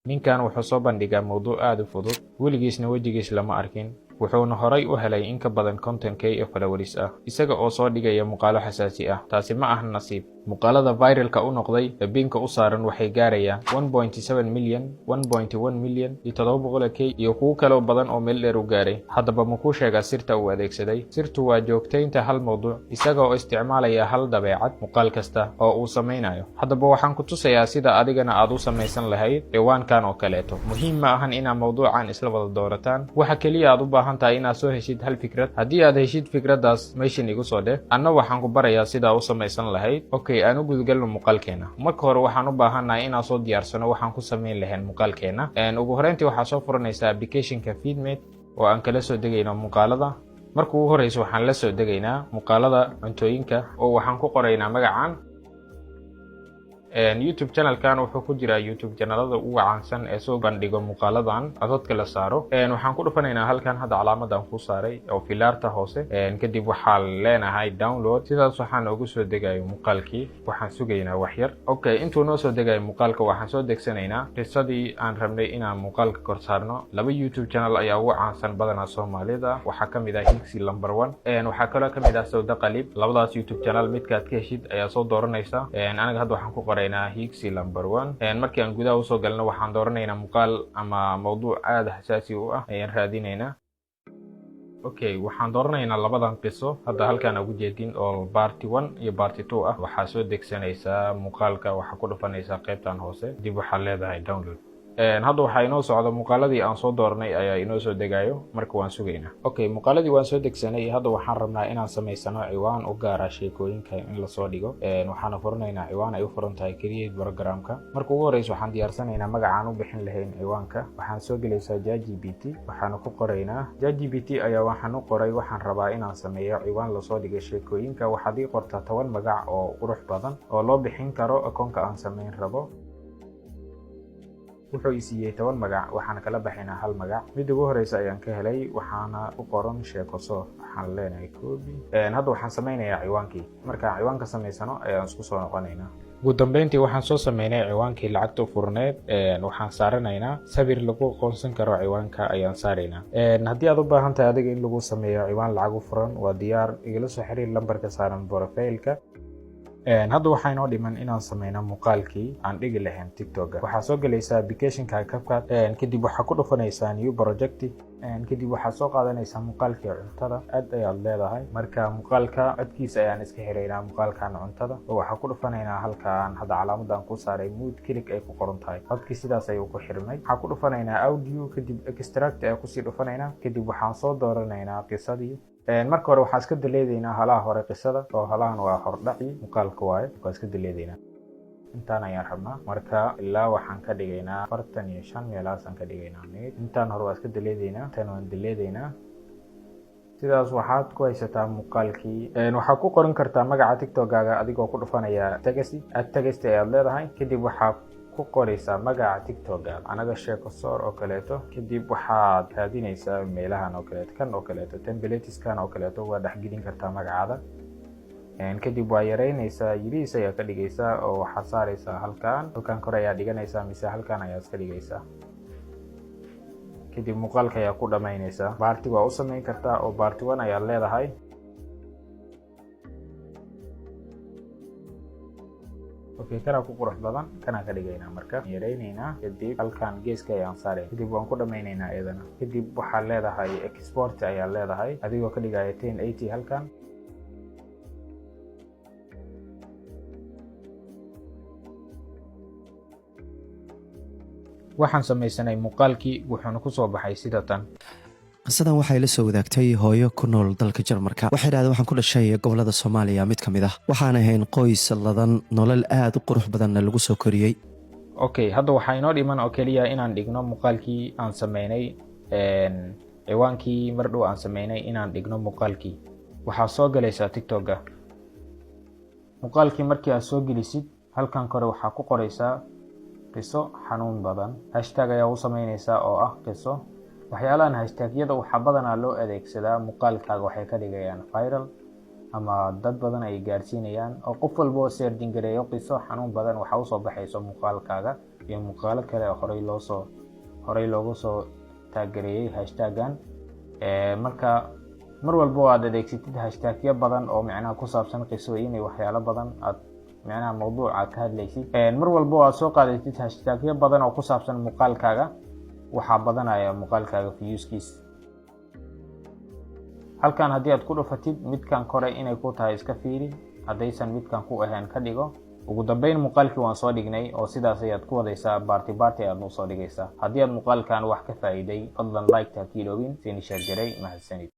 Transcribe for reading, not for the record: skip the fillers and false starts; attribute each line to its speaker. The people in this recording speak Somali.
Speaker 1: ninkan wuxuu soo bandhigaa mowduuc aad u fudud, weligiisna wejigiis lama arkin, wuxuuna horay u helay in ka badan 50k oo followers ah isaga oo soo dhigaya muuqaalo xasaasi ah. taasi ma aha nasiib. muuqaalada viralka u noqday ee binka u saaran waxay gaarayaan 1.7 milyan, 1.1 milyan iyo 700k iyo kuwo kale oo badan oo meel dheer u gaaray. haddaba ma kuu sheegaa sirta uu adeegsaday? sirtu waa joogtaynta hal mowduuc isaga oo isticmaalaya hal dabeecad muuqaal kasta oo uu samaynayo. haddaba waxaan ku tusayaa sida adigana aad u samaysan lahayd ciwaankan oo kaleeto. muhiim ma ahan inaad mowduucan isla wada doorataan, waxa keliya aad u baahan tahay inaad soo heshid hal fikrad. haddii aad heshid fikradaas meeshan igu soo dheh, anna waxaan ku barayaa sida u samaysan lahayd. aan u gudgalno muuqaalkeena. marka hore waxaan u baahannahay inaan soo diyaarsano waxaan ku samayn lahayn muuqaalkeena. ugu horeyntii waxaa soo furanaysaa applicationka Feedmate oo aan kala soo degayno muuqaalada. marka ugu horeyso waxaan la soo degaynaa muuqaalada cuntooyinka oo waxaan ku qoraynaa magacan. YouTube channelkan wuxuu ku jiraa YouTube channelada ugu caansan ee soo bandhigo muuqaaladan codadka la saaro. waxaan ku dhufanaynaa halkan hadda calaamadan ku saaray oo filaarta hoose. kadib waxaan leenahay download. sidaas waxaan ugu soo degayo muuqaalkii. waxaan sugaynaa wax yar. intuu noo soo degayo muuqaalka waxaan soo degsanaynaa qisadii aan rabnay inaan muuqaalka kor saarno. laba YouTube channel ayaa ugu caansan badanaa Soomaalida. waxaa kamid ah Higsi Number 1. waxaa kaloo kamid ah Sawda Qalib. labadaas YouTube channel midkaad ka heshid ayaa soo dooranaysa. aniga hadda waxaan ku Higsi Number 1. markii aan gudaha usoo galno waxaan dooranaynaa muuqaal ama mowduuc aad xasaasi u ah ayaan raadinaynaa. waxaan dooranaynaa labadan qiso hadda halkaan ugu jeedin oo part 1 iyo part 2 ah. waxaa soo degsanaysaa muuqaalka, waxaa ku dhufanaysaa qaybtan hoose, dib waxaa leedahay download. hadda waxaa inoo socda muuqaaladii aan soo doornay ayaa inoo soo degayo. marka waan sugaynaa. muuqaaladii waan soo degsanay. hadda waxaan rabnaa inaan samaysano ciwaan u gaara sheekooyinka in lasoo dhigo. waxaana furanaynaa ciwaan ay u furan tahay create programka. marka ugu horeyso waxaan diyaarsanaynaa magacaan u bixin lahayn ciwaanka. waxaan soo gelaysaa ChatGPT. waxaana ku qoraynaa ChatGPT ayaa waxaan u qoray waxaan rabaa inaan sameeyo ciwaan lasoo dhigo sheekooyinka. waxaad ii qortaa 10 magac oo qurux badan oo loo bixin karo akoonka aan samayn rabo. wuxuu i siiyey 10 magac. waxaan kala baxaynaa hal magac. mid ugu horeysa ayaan ka helay, waxaana u qoran sheeko soo. waxaan leenahay copy. hadda waxaan samaynayaa ciwaankii. markaan ciwaanka samaysano ayaan isku soo noqonaynaa. ugu dambeyntii waxaan soo sameynay ciwaankii lacagta furneed. waxaan saaranaynaa sawir lagu aqoonsan karo ciwaanka ayaan saaraynaa. haddii aad u baahan tahay adiga in lagu sameeyo ciwaan lacag u furan, waa diyaar. igala soo xiriir lambarka saaran profile-ka. hadda waxaa inoo dhiman inaan sameyno muuqaalkii aan dhigi lahayn TikTok. waxaa soo gelaysaa applicationka CapCut. kadib waxaa ku dhufanaysaa new project. kadib waxaa soo qaadanaysaa muuqaalkii cuntada. aad ayaad leedahay. marka muuqaalka codkiisa ayaan iska xiraynaa muuqaalkan cuntada. waxaa ku dhufanaynaa halkaan hadda calaamadan ku saaray mood click ay ku qoran tahay. codkii sidaas ayuu ku xirmay. waxaa ku dhufanaynaa audio, kadib extract ayaa kusii dhufanaynaa. kadib waxaan soo dooranaynaa qisadii. marka hore waxaan iska daleedaynaa halaha hore qisada oo halahan waa hordhaci muuqaalka waaye. waan iska daleedaynaa. intaan ayaan rabnaa. marka ilaa waxaan ka dhigaynaa 45 meelahaasaan ka dhigaynaa. intaan hore waa iska daleedaynaa. tan waan daleedaynaa. sidaas waxaad ku haysataa muuqaalkii. waxaa ku qoran kartaa magaca TikTok-gaaga adigoo ku dhufanaya text ayaad leedahay. kadib waxaa ku qoraysaa magaca TikTok-gaaga. anaga sheeko soor oo kaleeto. kadib waxaad raadinaysaa meelahan oo kaleeto, kan oo kaleeto, templates-kan oo kaleeto waa dhexgelin kartaa magacaada. kadib waa yaraynaysaa, yiriis ayaa ka dhigaysaa oo waxaad saaraysaa halkaan kore ayaa dhiganaysaa mise halkaan ayaa iska dhigaysaa. kadib muuqaalka ayaa ku dhamaynaysaa. baarti waa u samayn kartaa oo baarti 1 ayaad leedahay. kana ku qurux badan kana ka dhigaynaa. marka yaraynaynaa. kadib halkaan geeska ayaan saarayna. kadib waan ku dhamaynaynaa iyadana. kadib waxaad leedahay export ayaa leedahay adigoo ka dhigaya 1080 halkaan. waxaan samaysanay muuqaalkii wuxuuna ku soo baxay sida tan.
Speaker 2: qisadan waxay la soo wadaagtay hooyo ku nool dalka Jarmalka. waxay dhahday waxaan ku dhashay gobolada Soomaaliya mid kamid ah. waxaan ahayn qoys ladan, nolol aad u qurux badanna lagu soo koriyay.
Speaker 1: hadda waxaa inoo dhiman oo keliya inaan dhigno muuqaalkii aan sameynay. ciwaankii mar dhow aan sameynay inaan dhigno muuqaalkii. waxaa soo galaysaa TikTok-ga. muuqaalkii markii aad soo gelisid halkan kore waxaa ku qoraysaa qiso xanuun badan. hashtag ayaa u samaynaysaa oo ah qiso. waxyaalahan hashtagyada waxaa badanaa loo adeegsadaa muuqaalkaaga waxay ka dhigayaan viral ama dad badan ay gaarsiinayaan oo qof walba oo searching gareeyo qiso xanuun badan waxa u soo baxayso muuqaalkaaga. iyo muuqaalo kale oo horey loogu soo taageeriyay hashtagan. Marka mar walba aad adeegsatid hashtagyo badan oo macnaha ku saabsan qisooyin iyo waxyaalo badan aad macnaha mawduuca ka hadlaysid, mar walba aad soo qaadatid hashtagyo badan oo ku saabsan muuqaalkaaga, waxaa badanaya muuqaalkaaga viewskiis. halkan haddii aad ku dhufatid midkan kore inay ku tahay iska fiiri, haddaysan midkan ku ahayn ka dhigo. ugu dambeyn muuqaalkii waan soo dhignay oo sidaas ayaad ku wadaysaa baarti aad noo soo dhigaysaa. haddii aad muuqaalkan wax ka faa'iiday, fadlan like ta kiiloobin, sini share garay, mahadsanid.